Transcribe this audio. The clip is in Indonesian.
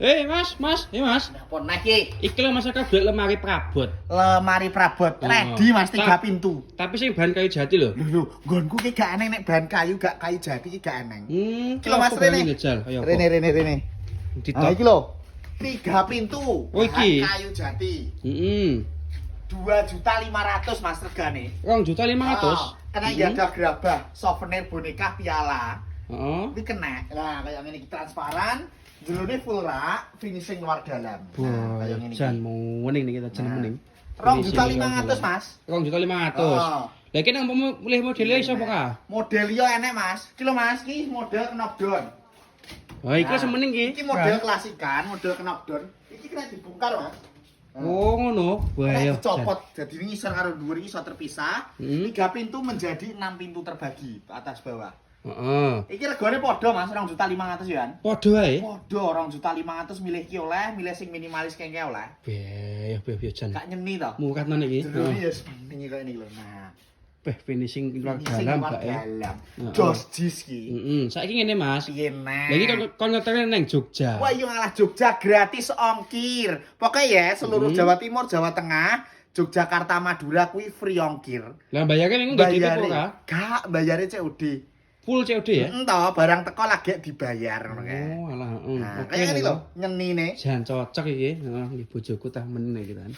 Mas, Mas. Apa niki? Iki lho Mas kabel lemari prabot. Lemari prabot ready Mas 3 pintu. Tapi sing bahan kayu jati lho. Lho, nggonku ki gak eneng nek bahan kayu gak kayu jati ki gak eneng. Iki lho Mas apa rene. ini, Jal? Ayo. Rene. Ditok. Nah iki lho. 3 pintu. Oh, iki? Bahan kayu jati. Heeh. 2.500.000 Mas regane. 2.500.000. Kena ya ada gerabah, souvenir boneka piala. Heeh. Ini kena. Nah, kayak ngene iki transparan, jerone full rak, finishing luar dalam. Nah, kayak ngene iki. Jan muning nih kita jan muning. 2.500.000 Mas. 2.500.000. Oh. Lah iki nang milih modelnya iso apa ka? Model yo enek Mas. Iki lho Mas, iki model knockdown. Oh, iki semening iki. Iki model klasikan, model knockdown. Iki kena dibongkar, Mas. Oh, ngono. Wah, Kena yo. dicopot, jadi ini ngisor karo dhuwur iki iso terpisah. Hmm. 3 pintu menjadi 6 pintu terbagi atas bawah. Heeh. Iki regane padha Mas, 2.500.000 ya. Padha ae. Padha 2.500.000 milih ki oleh, milih sing minimalis kengke oleh. Beh, jan. Gak nyeni to. Murah tenan iki. Jerone ya sementing kaya ini lho. Nah, Beh, finishing luar finishing dalam luar gak ya? dalam. Heeh. Jos jis ki. Heeh. Saiki ngene, Mas. Piye Lah iki neh? kon ngeterne nang Jogja. Wah, iya ngalah Jogja gratis ongkir. Pokoknya ya seluruh Jawa Timur, Jawa Tengah, Yogyakarta, Madura kuwi free ongkir. Lah bayarnya ning nggak ditipu ka? Gak, bayare COD. Full COD ya? Entah barang teko lagi dibayar ngono kae. Oh, alah, heeh. Nah, Oke kayak ini lho. lho, nyenine. Jan cocok iki. Heeh, bojoku tah meneh iki kan.